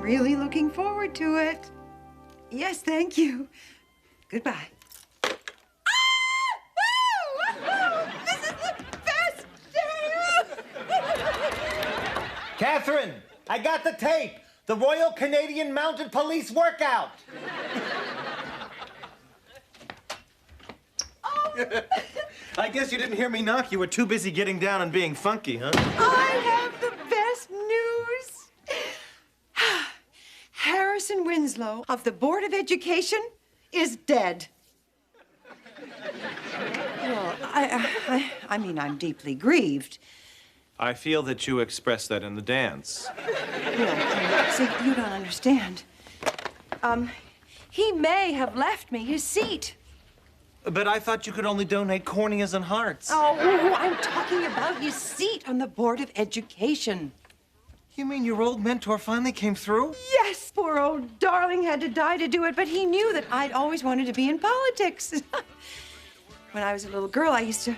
really looking forward to it. Yes, thank you. Goodbye. This is the best day! Catherine, I got the tape. The Royal Canadian Mounted Police workout. I guess you didn't hear me knock. You were too busy getting down and being funky, huh? I have the best news. Harrison Winslow of the Board of Education is dead. Well, I mean, I'm deeply grieved. I feel that you expressed that in the dance. Yeah, see, you don't understand. He may have left me his seat. But I thought you could only donate corneas and hearts. Oh, I'm talking about his seat on the Board of Education. You mean your old mentor finally came through? Yes, poor old darling had to die to do it, but he knew that I'd always wanted to be in politics. When I was a little girl, I used to,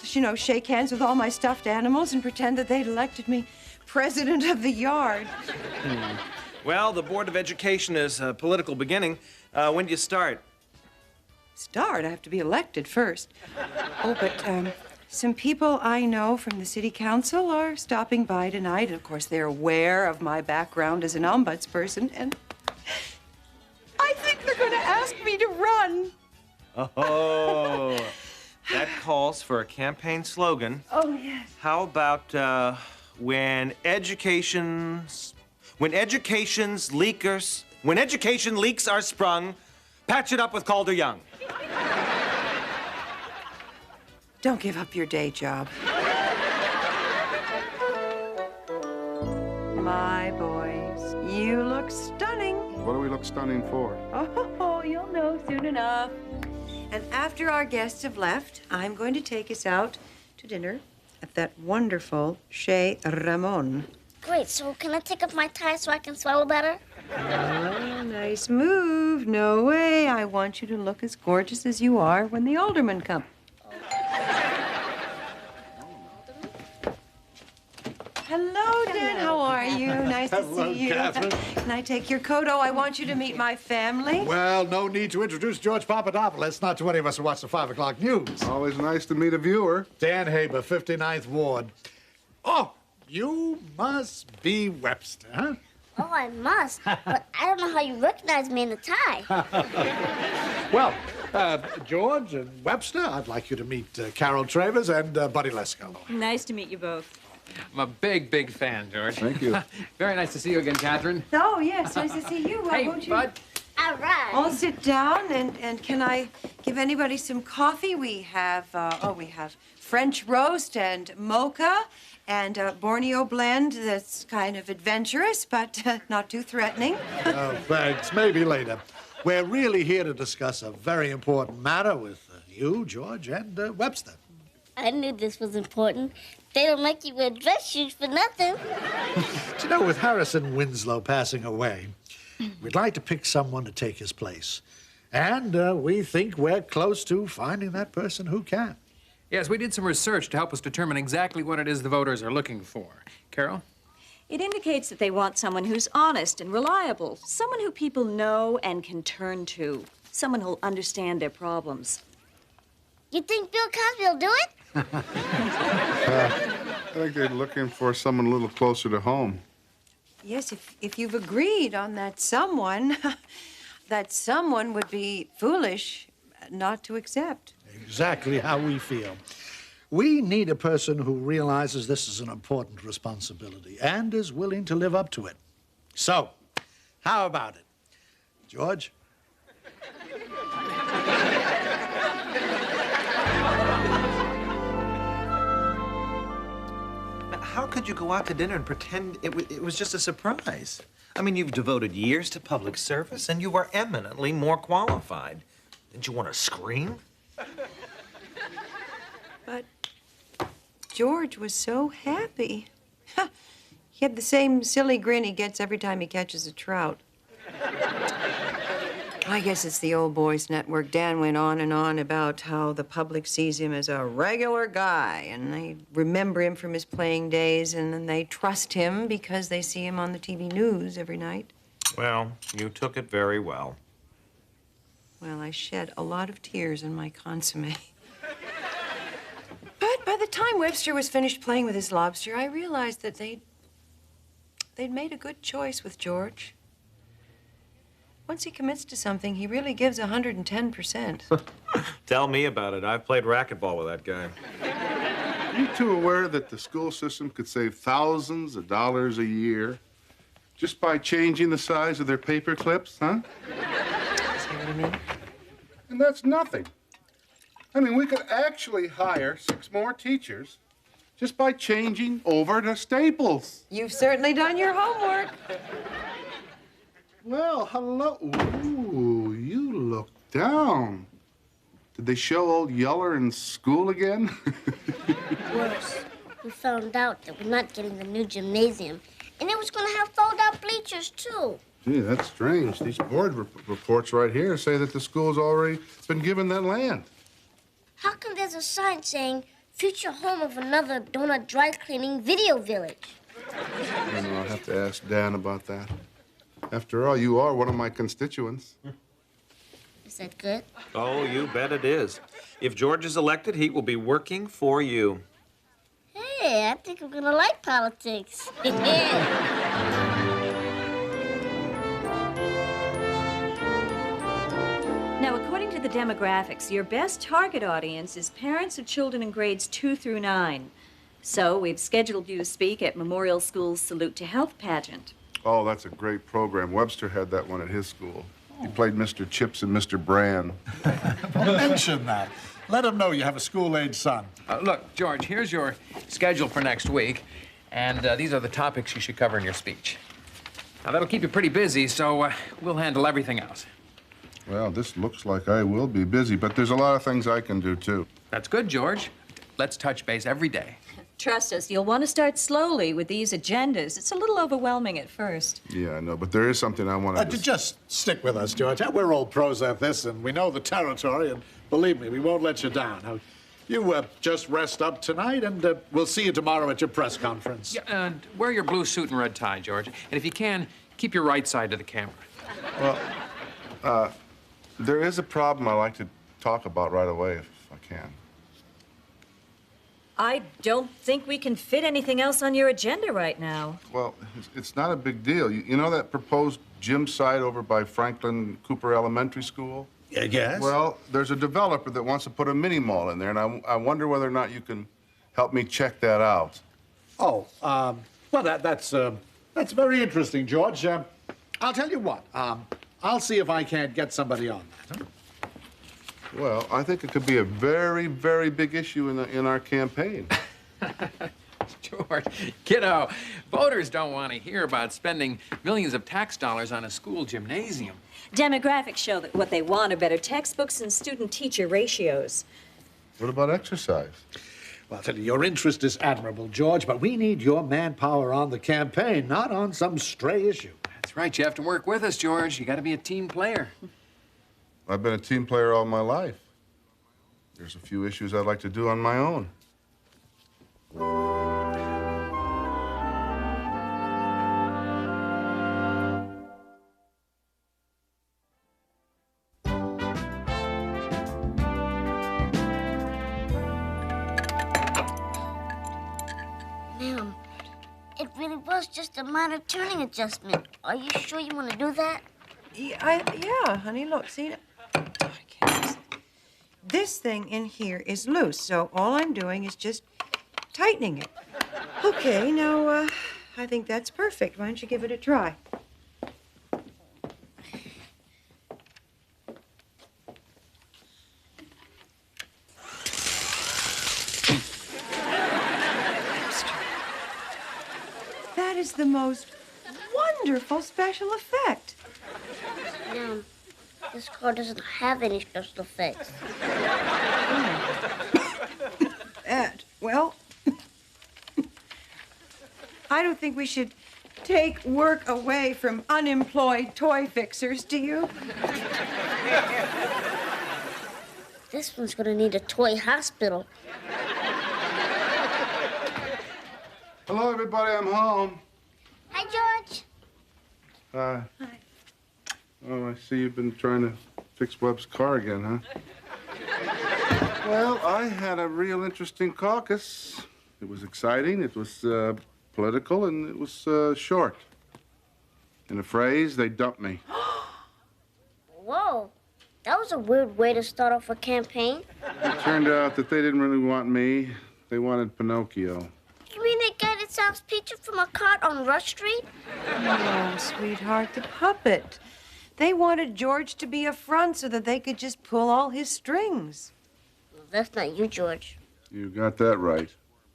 you know, shake hands with all my stuffed animals and pretend that they'd elected me president of the yard. Well, the Board of Education is a political beginning. When do you start? Start? I have to be elected first. Oh, but some people I know from the city council are stopping by tonight. Of course, they're aware of my background as an ombudsperson, and I think they're going to ask me to run. Oh, that calls for a campaign slogan. Oh, yes. How about when education leaks are sprung, patch it up with Calder Young. Don't give up your day job. My boys, you look stunning. What do we look stunning for? Oh, you'll know soon enough. And after our guests have left, I'm going to take us out to dinner at that wonderful Chez Ramon. Great, so can I take off my tie so I can swallow better? Oh, nice move. No way. I want you to look as gorgeous as you are when the aldermen come. Hello, Dad. How are you? Nice to see you. Catherine. Can I take your coat? Oh, I want you to meet my family. Well, no need to introduce George Papadopoulos. Not too many of us who watch the 5 o'clock news. Always nice to meet a viewer. Dan Haber, 59th Ward. Oh, you must be Webster, huh? Oh, I must, but I don't know how you recognize me in the tie. Well, George and Webster, I'd like you to meet Carol Travers and Buddy Lesko. Nice to meet you both. I'm a big, big fan, George. Thank you. Very nice to see you again, Catherine. Oh, yes. Nice to see you. Hey, Won't you Bud. All right. all sit down? And can I give anybody some coffee? We have, we have French roast and mocha and a Borneo blend that's kind of adventurous, but not too threatening. Oh, thanks. Maybe later. We're really here to discuss a very important matter with you, George, and Webster. I knew this was important. They don't make you wear dress shoes for nothing. Do you know, with Harrison Winslow passing away, we'd like to pick someone to take his place. And we think we're close to finding that person who can. Yes, we did some research to help us determine exactly what it is the voters are looking for. Carol? It indicates that they want someone who's honest and reliable, someone who people know and can turn to, someone who'll understand their problems. You think Bill Cosby will do it? I think they're looking for someone a little closer to home. Yes, if you've agreed on that someone, that someone would be foolish not to accept. Exactly how we feel. We need a person who realizes this is an important responsibility and is willing to live up to it. So, how about it? George? How could you go out to dinner and pretend it was just a surprise? I mean, you've devoted years to public service, and you are eminently more qualified. Didn't you want to scream? But George was so happy. He had the same silly grin he gets every time he catches a trout. I guess it's the old boys network. Dan went on and on about how the public sees him as a regular guy, and they remember him from his playing days, and then they trust him because they see him on the TV news every night. Well, you took it very well. Well, I shed a lot of tears in my consomme. But by the time Webster was finished playing with his lobster, I realized that they'd made a good choice with George. Once he commits to something, he really gives 110%. Tell me about it. I've played racquetball with that guy. Are you two aware that the school system could save thousands of dollars a year just by changing the size of their paper clips, huh? See what I mean? And that's nothing. I mean, we could actually hire 6 more teachers just by changing over to Staples. You've certainly done your homework. Well, hello. Ooh, you look down. Did they show old Yeller in school again? Worse, we found out that we're not getting the new gymnasium, and it was going to have fold-out bleachers, too. Gee, that's strange. These board reports right here say that the school's already been given that land. How come there's a sign saying, future home of another donut dry cleaning video village? I know, I'll have to ask Dan about that. After all, you are one of my constituents. Is that good? Oh, you bet it is. If George is elected, he will be working for you. Hey, I think I'm going to like politics. Now, according to the demographics, your best target audience is parents of children in grades 2 through 9. So we've scheduled you to speak at Memorial School's Salute to Health pageant. Oh, that's a great program. Webster had that one at his school. He played Mr. Chips and Mr. Bran. Don't mention that. Let him know you have a school-age son. Look, George, here's your schedule for next week, and these are the topics you should cover in your speech. Now, that'll keep you pretty busy, so we'll handle everything else. Well, this looks like I will be busy, but there's a lot of things I can do, too. That's good, George. Let's touch base every day. Trust us, you'll want to start slowly with these agendas. It's a little overwhelming at first. Yeah, I know, but there is something I want to... Just stick with us, George. We're old pros at this, and we know the territory, and believe me, we won't let you down. Now, you just rest up tonight, and we'll see you tomorrow at your press conference. Yeah, and wear your blue suit and red tie, George. And if you can, keep your right side to the camera. Well, there is a problem I'd like to talk about right away, if I can. I don't think we can fit anything else on your agenda right now. Well, it's not a big deal. You know that proposed gym site over by Franklin Cooper Elementary School? Yes? Well, there's a developer that wants to put a mini mall in there, and I wonder whether or not you can help me check that out. Oh, well, that's very interesting, George. I'll tell you what. I'll see if I can't get somebody on that. Huh? Well, I think it could be a very, very big issue in our campaign. George, kiddo, voters don't want to hear about spending millions of tax dollars on a school gymnasium. Demographics show that what they want are better textbooks and student-teacher ratios. What about exercise? Well, I'll tell you, your interest is admirable, George, but we need your manpower on the campaign, not on some stray issue. That's right. You have to work with us, George. You got to be a team player. I've been a team player all my life. There's a few issues I'd like to do on my own. Ma'am, it really was just a minor turning adjustment. Are you sure you want to do that? Yeah, honey, look, see? I can't. This thing in here is loose, so all I'm doing is just tightening it. Okay, now, I think that's perfect. Why don't you give it a try? That is the most wonderful special effect. No, this car doesn't have any special effects. Well, I don't think we should take work away from unemployed toy fixers, do you? This one's gonna need a toy hospital. Hello, everybody. I'm home. Hi, George. Hi. Oh, I see you've been trying to fix Webb's car again, huh? Well, I had a real interesting caucus. It was exciting, it was political, and it was short. In a phrase, they dumped me. Whoa, that was a weird way to start off a campaign. It turned out that they didn't really want me. They wanted Pinocchio. You mean the guy that sells pizza from a cart on Rush Street? Oh, sweetheart, the puppet. They wanted George to be a front so that they could just pull all his strings. Well, that's not you, George. You got that right.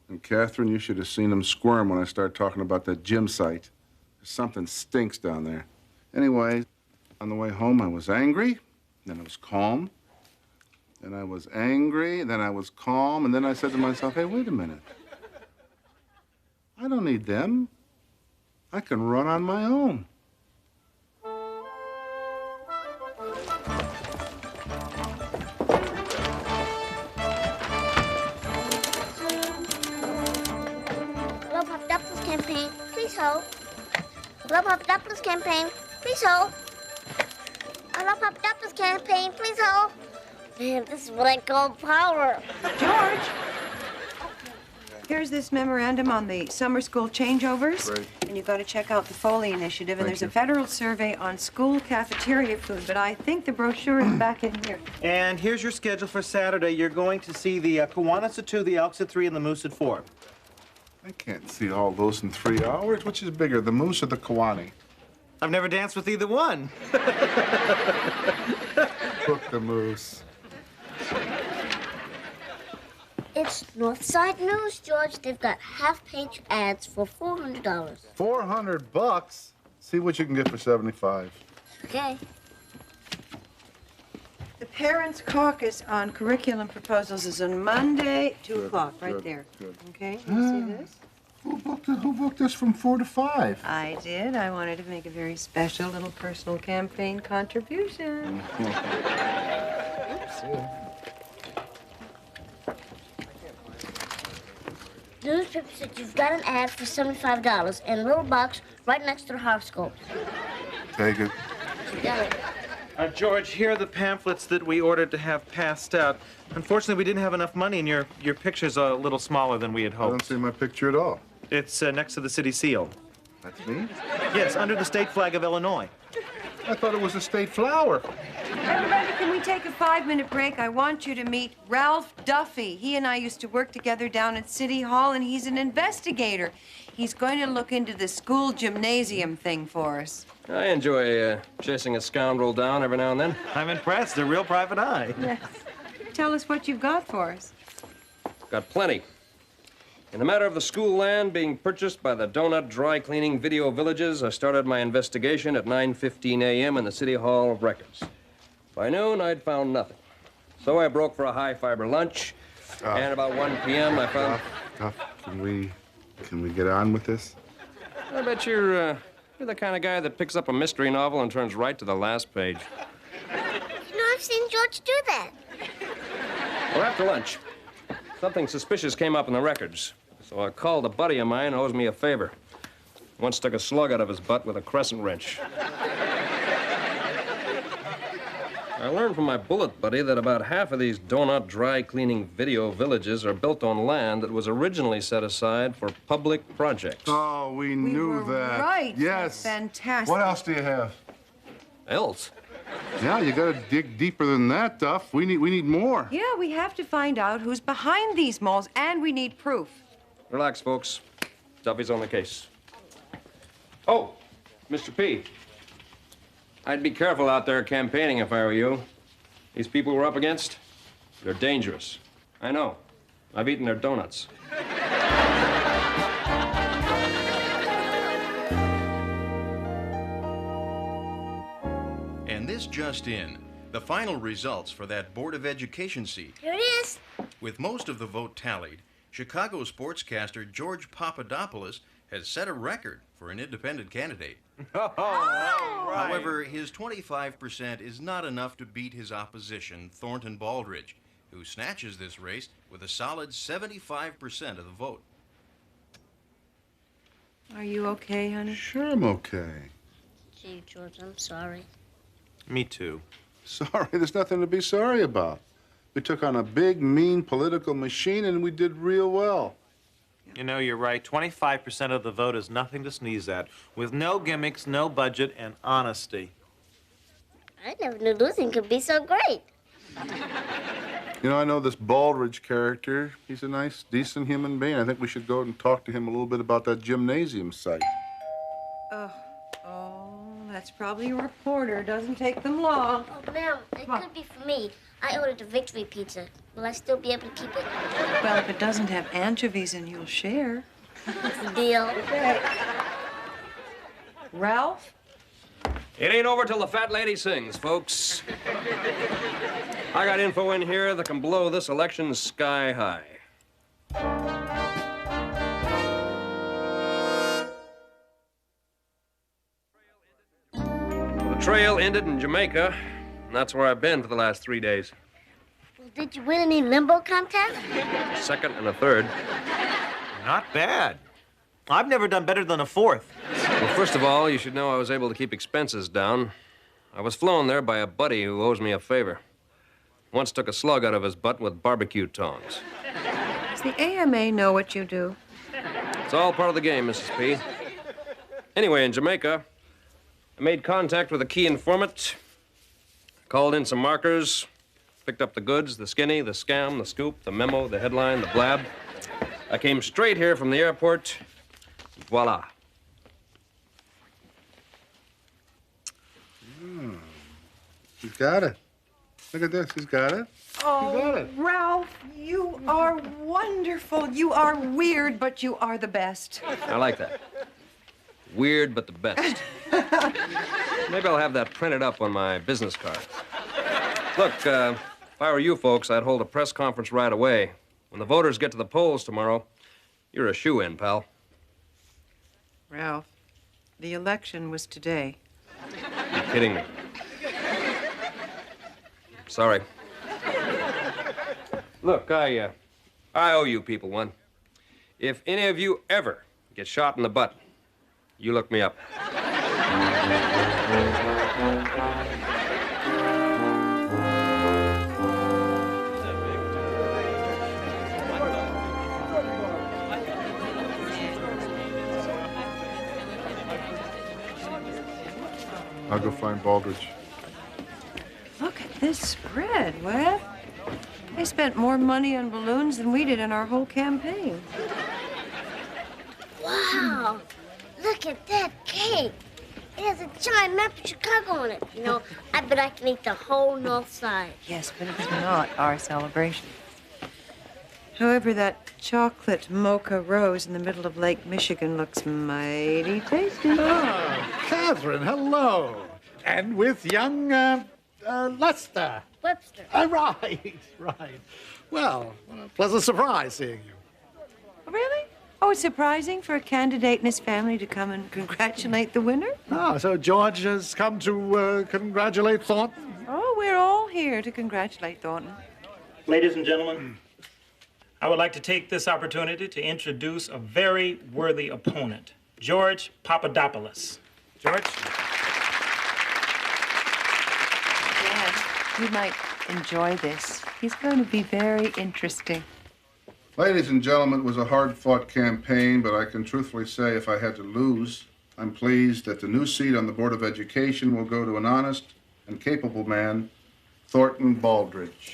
And Catherine, you should have seen him squirm when I started talking about that gym site. Something stinks down there. Anyway, on the way home, I was angry, then I was calm. Then I was angry, then I was calm, and then I said to myself, hey, wait a minute. I don't need them. I can run on my own. Hello, Pop Duplins campaign. Please hold. Hello, Pop Duplins campaign. Please hold. Hello, Pop Duplins campaign. Please hold. Man, this is what I call power. George, here's this memorandum on the summer school changeovers. Great. And you've got to check out the Foley Initiative. And Thank there's you. a federal survey on school cafeteria food, but I think the brochure is back in here. And here's your schedule for Saturday. You're going to see the Kiwanis at 2, the Elks at 3, and the Moose at 4. I can't see all those in 3 hours. Which is bigger, the moose or the Kiwani? I've never danced with either one. Book the moose. It's Northside News, George. They've got half-page ads for $400. $400? See what you can get for 75. Okay. The Parents' Caucus on curriculum proposals is on Monday, 2 Good, o'clock, right good, there. good. Okay, you see this? Who booked this from 4 to 5? I did. I wanted to make a very special little personal campaign contribution. Newspaper said you've got an ad for $75 in a little box right next to the horoscopes. Take it. You got it. George, here are the pamphlets that we ordered to have passed out. Unfortunately, we didn't have enough money, and your picture's a little smaller than we had I don't hoped. see my picture at all. It's next to the city seal. That's me? Yes, under the state flag of Illinois. I thought it was a state flower. Everybody, can we take a 5-minute break? I want you to meet Ralph Duffy. He and I used to work together down at City Hall, and he's an investigator. He's going to look into the school gymnasium thing for us. I enjoy chasing a scoundrel down every now and then. I'm impressed. A real private eye. Yes. Tell us what you've got for us. Got plenty. In the matter of the school land being purchased by the Donut Dry Cleaning Video Villages, I started my investigation at 9:15 a.m. in the City Hall of Records. By noon, I'd found nothing. So I broke for a high-fiber lunch, and about 1 p.m. I found... Duff, can we get on with this? I bet you're the kind of guy that picks up a mystery novel and turns right to the last page. You know, I've seen George do that. Well, after lunch, something suspicious came up in the records. So I called a buddy of mine who owes me a favor. Once took a slug out of his butt with a crescent wrench. I learned from my bullet buddy that about half of these donut dry cleaning video villages are built on land that was originally set aside for public projects. Oh, we knew were that. right. Yes. Fantastic. What else do you have? Else? Yeah, you gotta dig deeper than that, Duff. We need more. Yeah, we have to find out who's behind these malls, and we need proof. Relax, folks. Duffy's on the case. Oh, Mr. P. I'd be careful out there campaigning if I were you. These people we're up against, they're dangerous. I know. I've eaten their donuts. And this just in, the final results for that Board of Education seat. Here it is. With most of the vote tallied, Chicago sportscaster George Papadopoulos has set a record for an independent candidate. Oh, right. However, his 25% is not enough to beat his opposition, Thornton Baldridge, who snatches this race with a solid 75% of the vote. Are you okay, honey? Sure, I'm okay. Gee, George, I'm sorry. Me too. Sorry, there's nothing to be sorry about. We took on a big, mean political machine, and we did real well. You know, you're right. 25% of the vote is nothing to sneeze at. With no gimmicks, no budget, and honesty. I never knew losing could be so great. You know, I know this Baldridge character. He's a nice, decent human being. I think we should go and talk to him a little bit about that gymnasium site. That's probably a reporter. Doesn't take them long. Oh, ma'am, it could be for me. I ordered a victory pizza. Will I still be able to keep it? Well, if it doesn't have anchovies and you'll share. What's the deal? Ralph? It ain't over till the fat lady sings, folks. I got info in here that can blow this election sky high. The trail ended in Jamaica, and that's where I've been for the last 3 days. Well, did you win any limbo contest? Second and a third. Not bad. I've never done better than a fourth. Well, first of all, you should know I was able to keep expenses down. I was flown there by a buddy who owes me a favor. Once took a slug out of his butt with barbecue tongs. Does the AMA know what you do? It's all part of the game, Mrs. P. Anyway, in Jamaica, I made contact with a key informant, called in some markers, picked up the goods, the skinny, the scam, the scoop, the memo, the headline, the blab. I came straight here from the airport. Voila. He's got it. Look at this. He's got it. Oh, Ralph, you are wonderful. You are weird, but you are the best. I like that. Weird, but the best. Maybe I'll have that printed up on my business card. Look, if I were you folks, I'd hold a press conference right away. When the voters get to the polls tomorrow, you're a shoo-in, pal. Ralph, the election was today. You're kidding me. Sorry. Look, I owe you people one. If any of you ever get shot in the butt, you look me up. I'll go find Baldridge. Look at this spread, Webb. They spent more money on balloons than we did in our whole campaign. Wow, look at that cake. It has a giant map of Chicago on it. You know, I bet I can eat the whole north side. Yes, but it's not our celebration. However, that chocolate mocha rose in the middle of Lake Michigan looks mighty tasty. Oh, Catherine, hello. And with young, Lester. Webster. Right. Well, what a pleasant surprise seeing you. Really? Oh, it's surprising for a candidate and his family to come and congratulate the winner? Ah, so George has come to congratulate Thornton? Oh, we're all here to congratulate Thornton. Ladies and gentlemen, I would like to take this opportunity to introduce a very worthy opponent, George Papadopoulos. George? Dad, you might enjoy this. He's going to be very interesting. Ladies and gentlemen, it was a hard-fought campaign, but I can truthfully say if I had to lose, I'm pleased that the new seat on the Board of Education will go to an honest and capable man, Thornton Baldridge.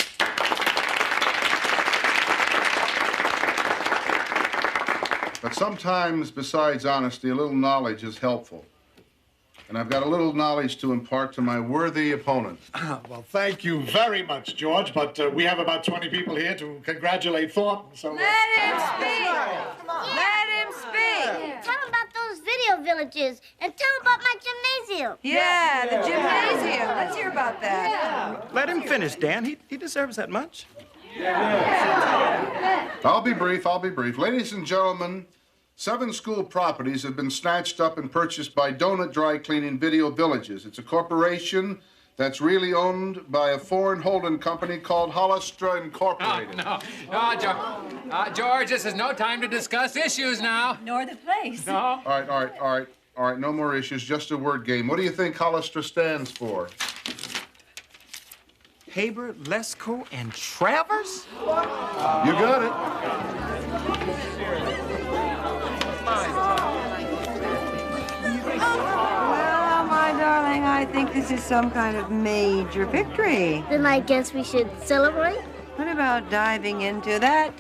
But sometimes, besides honesty, a little knowledge is helpful. And I've got a little knowledge to impart to my worthy opponent. Well, thank you very much, George, but we have about 20 people here to congratulate Thornton, so... Let him speak! Let him speak! Tell him about those video villages, and tell him about my gymnasium. Yeah, the gymnasium. Let's hear about that. Let him finish, Dan. He deserves that much. I'll be brief. Ladies and gentlemen, 7 school properties have been snatched up and purchased by Donut Dry Cleaning Video Villages. It's a corporation that's really owned by a foreign holding company called Hollister Incorporated. George, this is no time to discuss issues now. Nor the place. No. All right, no more issues, just a word game. What do you think Hollister stands for? Haber, Lesko, and Travers? You got it. Well, my darling, I think this is some kind of major victory. Then I guess we should celebrate. What about diving into that